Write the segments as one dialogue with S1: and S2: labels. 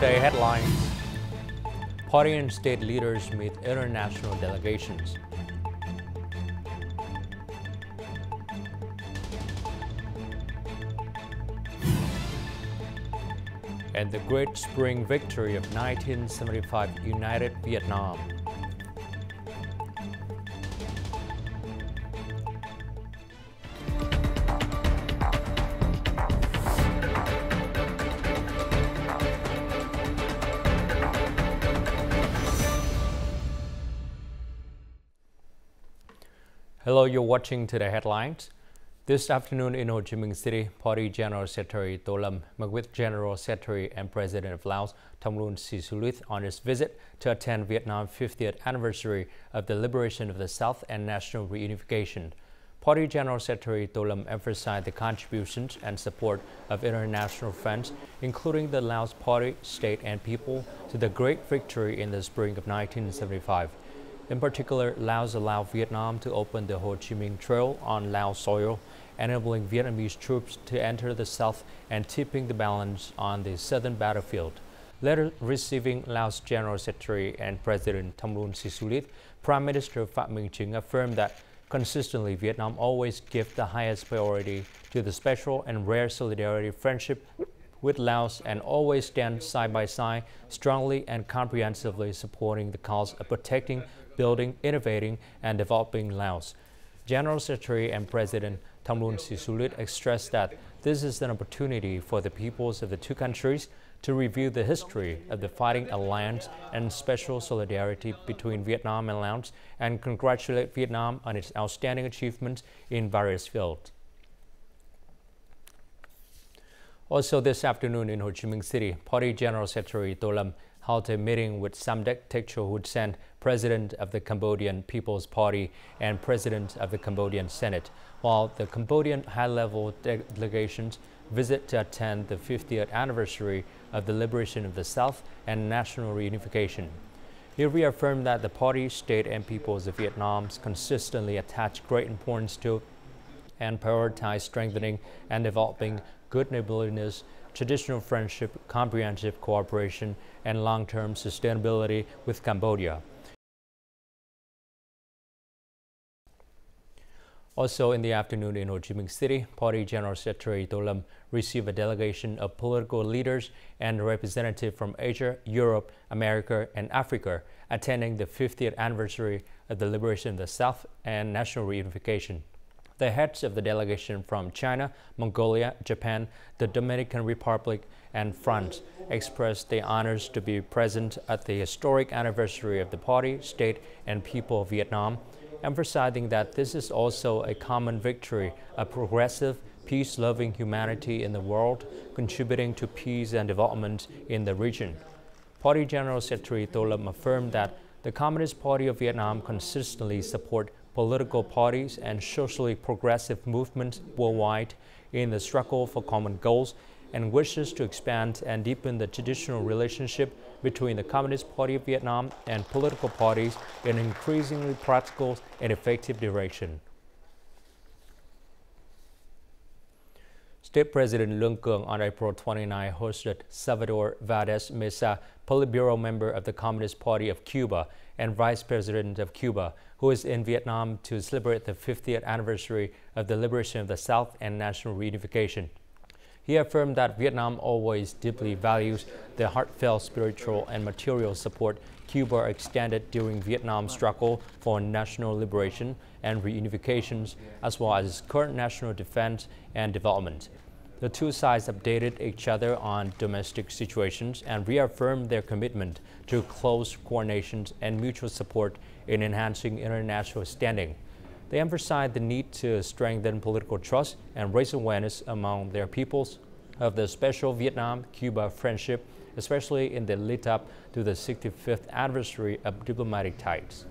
S1: Today headlines: Party and state leaders meet international delegations. And the Great Spring Victory of 1975 united Vietnam. Hello, you're watching Today Headlines. This afternoon in Ho Chi Minh City, Party General Secretary Le Dung met with General Secretary and President of Laos Thongloun Sisoulith on his visit to attend Vietnam's 50th anniversary of the liberation of the South and national reunification. Party General Secretary Le Dung emphasized the contributions and support of international friends, including the Laos Party, state and people, to the great victory in the spring of 1975. In particular, Laos allowed Vietnam to open the Ho Chi Minh Trail on Laos soil, enabling Vietnamese troops to enter the south and tipping the balance on the southern battlefield. Later receiving Laos General Secretary and President Thongloun Sisoulith, Prime Minister Phạm Minh Chính affirmed that consistently Vietnam always gives the highest priority to the special and rare solidarity friendship with Laos and always stands side by side, strongly and comprehensively supporting the cause of protecting, building, innovating, and developing Laos. General Secretary and President Thongloun Sisoulith stressed that this is an opportunity for the peoples of the two countries to review the history of the fighting alliance and special solidarity between Vietnam and Laos and congratulate Vietnam on its outstanding achievements in various fields. Also this afternoon in Ho Chi Minh City, Party General Secretary Le Dung held a meeting with Samdech Techo Hun Sen, President of the Cambodian People's Party and President of the Cambodian Senate, while the Cambodian high-level delegations visit to attend the 50th anniversary of the liberation of the South and national reunification. He reaffirmed that the party, state, and peoples of Vietnam consistently attach great importance to and prioritize strengthening and developing good neighborliness, traditional friendship, comprehensive cooperation, and long-term sustainability with Cambodia. Also in the afternoon in Ho Chi Minh City, Party General Secretary Le Dung received a delegation of political leaders and representatives from Asia, Europe, America, and Africa attending the 50th anniversary of the liberation of the South and national reunification. The heads of the delegation from China, Mongolia, Japan, the Dominican Republic, and France expressed their honors to be present at the historic anniversary of the party, state, and people of Vietnam, emphasizing that this is also a common victory of progressive, peace-loving humanity in the world, contributing to peace and development in the region. Party General Secretary Le Dung affirmed that the Communist Party of Vietnam consistently supports political parties and socially progressive movements worldwide in the struggle for common goals and wishes to expand and deepen the traditional relationship between the Communist Party of Vietnam and political parties in an increasingly practical and effective direction. State President Nguyen Phu Trong on April 29 hosted Salvador Valdez Mesa, Politburo member of the Communist Party of Cuba and Vice President of Cuba, who is in Vietnam to celebrate the 50th anniversary of the liberation of the South and national reunification. He affirmed that Vietnam always deeply values the heartfelt spiritual and material support Cuba extended during Vietnam's struggle for national liberation and reunifications, as well as current national defense and development. The two sides updated each other on domestic situations and reaffirmed their commitment to close coordination and mutual support in enhancing international standing. They emphasized the need to strengthen political trust and raise awareness among their peoples of the special Vietnam-Cuba friendship, especially in the lead-up to the 65th anniversary of diplomatic ties.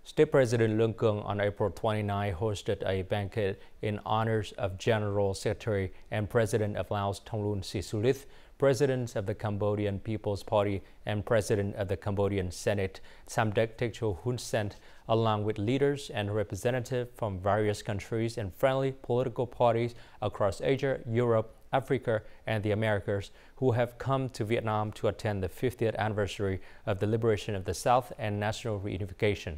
S1: State President Le Dung on April 29 hosted a banquet in honors of General Secretary and President of Laos Thongloun Sisoulith, President of the Cambodian People's Party and President of the Cambodian Senate, Samdech Techo Hun Sen, along with leaders and representatives from various countries and friendly political parties across Asia, Europe, Africa, and the Americas who have come to Vietnam to attend the 50th anniversary of the liberation of the South and national reunification.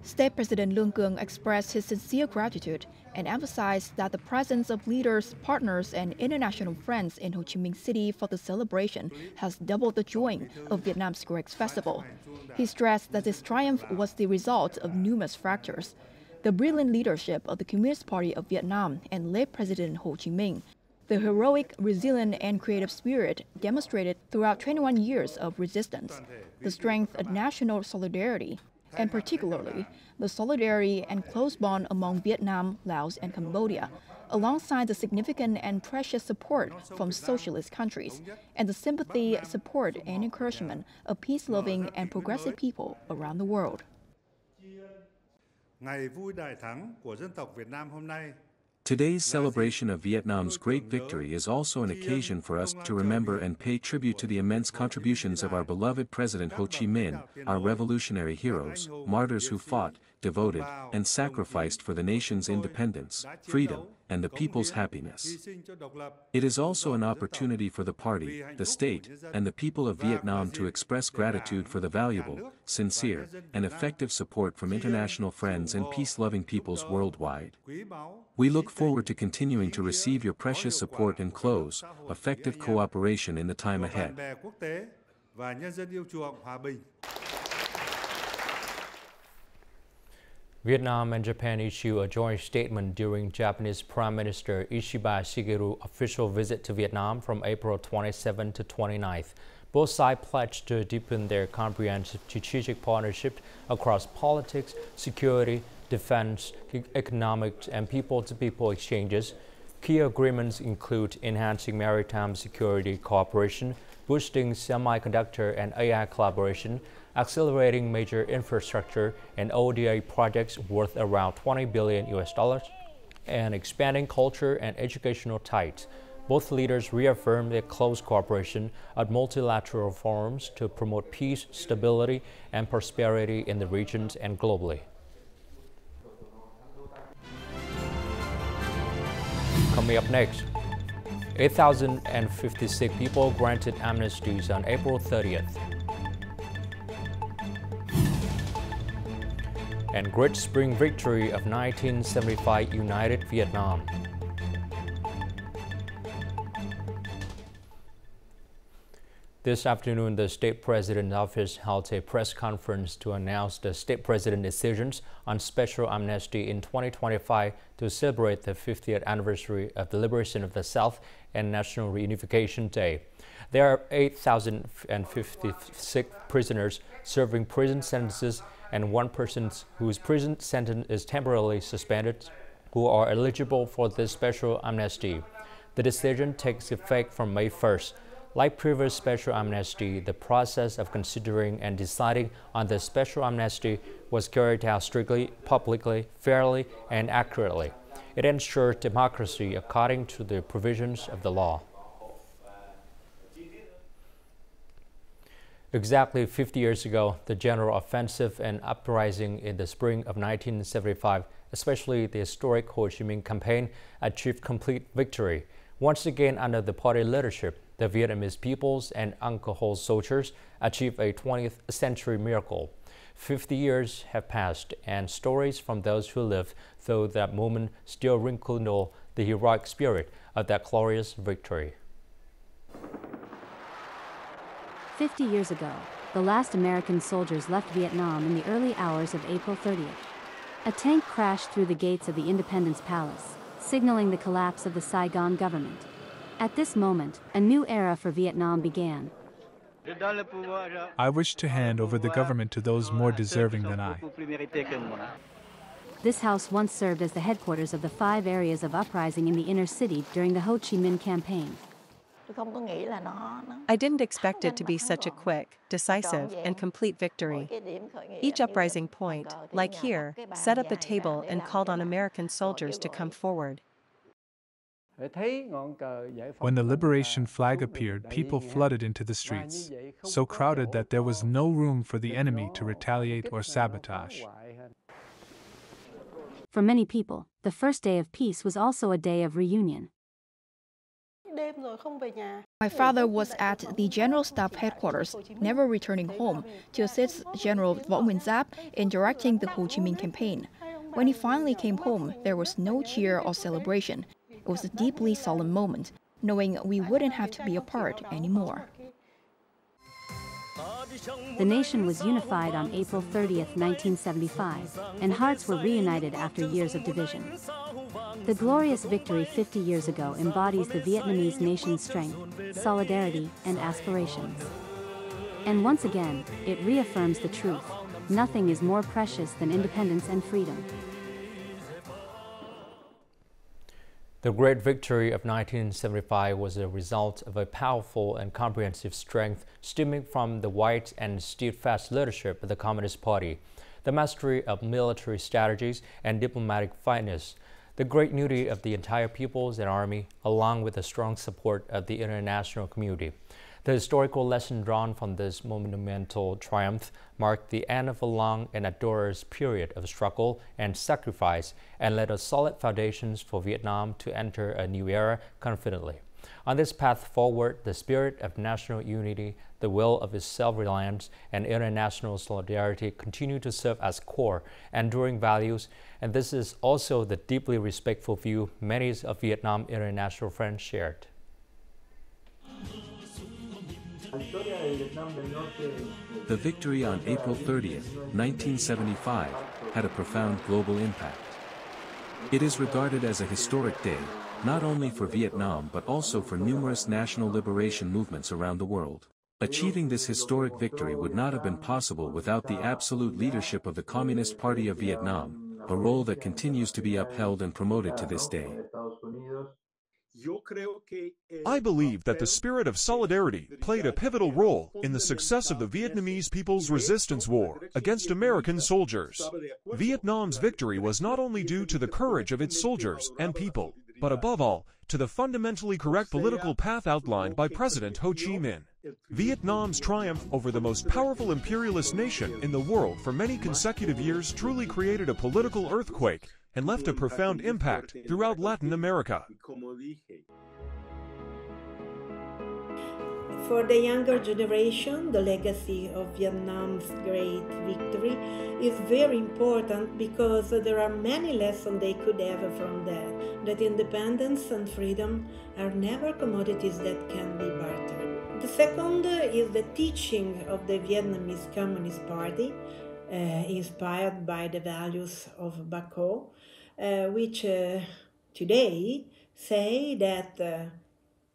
S2: State President Le Dung expressed his sincere gratitude and emphasized that the presence of leaders, partners, and international friends in Ho Chi Minh City for the celebration has doubled the joy of Vietnam's Great Festival. He stressed that this triumph was the result of numerous factors: the brilliant leadership of the Communist Party of Vietnam and late President Ho Chi Minh, the heroic, resilient, and creative spirit demonstrated throughout 21 years of resistance, the strength of national solidarity, and particularly the solidarity and close bond among Vietnam, Laos, and Cambodia, alongside the significant and precious support from socialist countries, and the sympathy, support, and encouragement of peace-loving and progressive people around the world.
S3: Today's celebration of Vietnam's great victory is also an occasion for us to remember and pay tribute to the immense contributions of our beloved President Ho Chi Minh, our revolutionary heroes, martyrs who fought, devoted, and sacrificed for the nation's independence, freedom, and the people's happiness. It is also an opportunity for the party, the state, and the people of Vietnam to express gratitude for the valuable, sincere, and effective support from international friends and peace-loving peoples worldwide. We look forward to continuing to receive your precious support and close, effective cooperation in the time ahead.
S1: Vietnam and Japan issue a joint statement during Japanese Prime Minister Ishiba Shigeru's official visit to Vietnam from April 27 to 29th. Both sides pledged to deepen their comprehensive strategic partnership across politics, security, defense, economic, and people-to-people exchanges. Key agreements include enhancing maritime security cooperation, boosting semiconductor and AI collaboration, accelerating major infrastructure and ODA projects worth around $20 billion, and expanding culture and educational ties. Both leaders reaffirmed their close cooperation at multilateral forums to promote peace, stability, and prosperity in the regions and globally. Coming up next, 8,056 people granted amnesties on April 30th. And Great Spring Victory of 1975 united Vietnam. This afternoon, the State President's office held a press conference to announce the State President's decisions on special amnesty in 2025 to celebrate the 50th anniversary of the liberation of the South and National Reunification Day. There are 8,056 prisoners serving prison sentences and one person whose prison sentence is temporarily suspended who are eligible for this special amnesty. The decision takes effect from May 1st. Like previous special amnesty, the process of considering and deciding on the special amnesty was carried out strictly, publicly, fairly, and accurately. It ensured democracy according to the provisions of the law. Exactly 50 years ago, the general offensive and uprising in the spring of 1975, especially the historic Ho Chi Minh campaign, achieved complete victory. Once again, under the party leadership, the Vietnamese peoples and Uncle Ho's soldiers achieved a 20th century miracle. 50 years have passed, and stories from those who lived through that moment still rekindle the heroic spirit of that glorious victory.
S4: 50 years ago, the last American soldiers left Vietnam in the early hours of April 30th. A tank crashed through the gates of the Independence Palace, signaling the collapse of the Saigon government. At this moment, a new era for Vietnam began.
S5: I wish to hand over the government to those more deserving than I.
S4: This house once served as the headquarters of the 5 areas of uprising in the inner city during the Ho Chi Minh campaign.
S6: I didn't expect it to be such a quick, decisive, and complete victory. Each uprising point, like here, set up a table and called on American soldiers to come forward.
S5: When the liberation flag appeared, people flooded into the streets, so crowded that there was no room for the enemy to retaliate or sabotage.
S4: For many people, the first day of peace was also a day of reunion.
S2: My father was at the General Staff headquarters, never returning home, to assist General Nguyen Phu Trong in directing the Ho Chi Minh campaign. When he finally came home, there was no cheer or celebration. It was a deeply solemn moment, knowing we wouldn't have to be apart anymore.
S4: The nation was unified on April 30th, 1975, and hearts were reunited after years of division. The glorious victory 50 years ago embodies the Vietnamese nation's strength, solidarity, and aspirations. And once again, it reaffirms the truth: nothing is more precious than independence and freedom.
S1: The great victory of 1975 was a result of a powerful and comprehensive strength stemming from the wide and steadfast leadership of the Communist Party, the mastery of military strategies and diplomatic finesse, the great unity of the entire peoples and army, along with the strong support of the international community. The historical lesson drawn from this monumental triumph marked the end of a long and arduous period of struggle and sacrifice and laid a solid foundations for Vietnam to enter a new era confidently. On this path forward, the spirit of national unity, the will of its self-reliance, and international solidarity continue to serve as core, enduring values, and this is also the deeply respectful view many of Vietnam international friends shared.
S3: The victory on April 30th, 1975, had a profound global impact. It is regarded as a historic day, not only for Vietnam but also for numerous national liberation movements around the world. Achieving this historic victory would not have been possible without the absolute leadership of the Communist Party of Vietnam, a role that continues to be upheld and promoted to this day.
S7: I believe that the spirit of solidarity played a pivotal role in the success of the Vietnamese people's resistance war against American soldiers. Vietnam's victory was not only due to the courage of its soldiers and people, but above all, to the fundamentally correct political path outlined by President Ho Chi Minh. Vietnam's triumph over the most powerful imperialist nation in the world for many consecutive years truly created a political earthquake and left a profound impact throughout Latin America.
S8: For the younger generation, the legacy of Vietnam's great victory is very important because there are many lessons they could have from that independence and freedom are never commodities that can be bartered. The second is the teaching of the Vietnamese Communist Party, inspired by the values of Baco, which today say that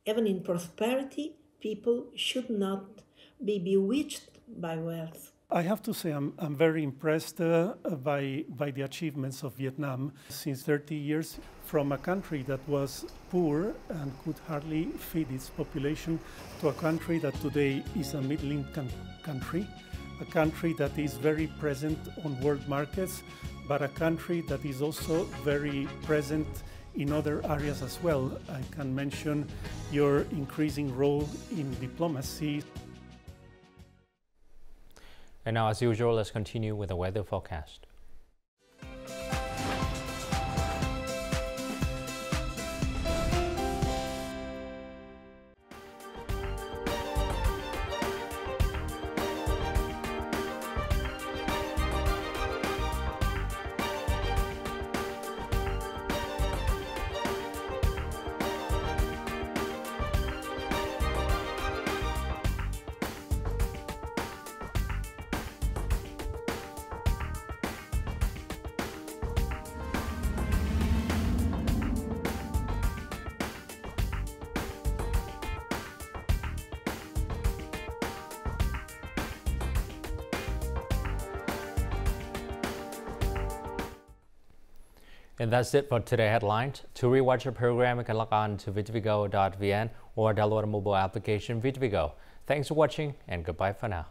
S8: even in prosperity, people should not be bewitched by wealth.
S9: I have to say I'm very impressed by the achievements of Vietnam since 30 years, from a country that was poor and could hardly feed its population to a country that today is a middle-income country, a country that is very present on world markets, but a country that is also very present in other areas as well. I can mention your increasing role in diplomacy.
S1: And now, as usual, let's continue with the weather forecast. And that's it for today's headlines. To rewatch the program, you can log on to VTVgo.vn or download a mobile application VTVgo. Thanks for watching and goodbye for now.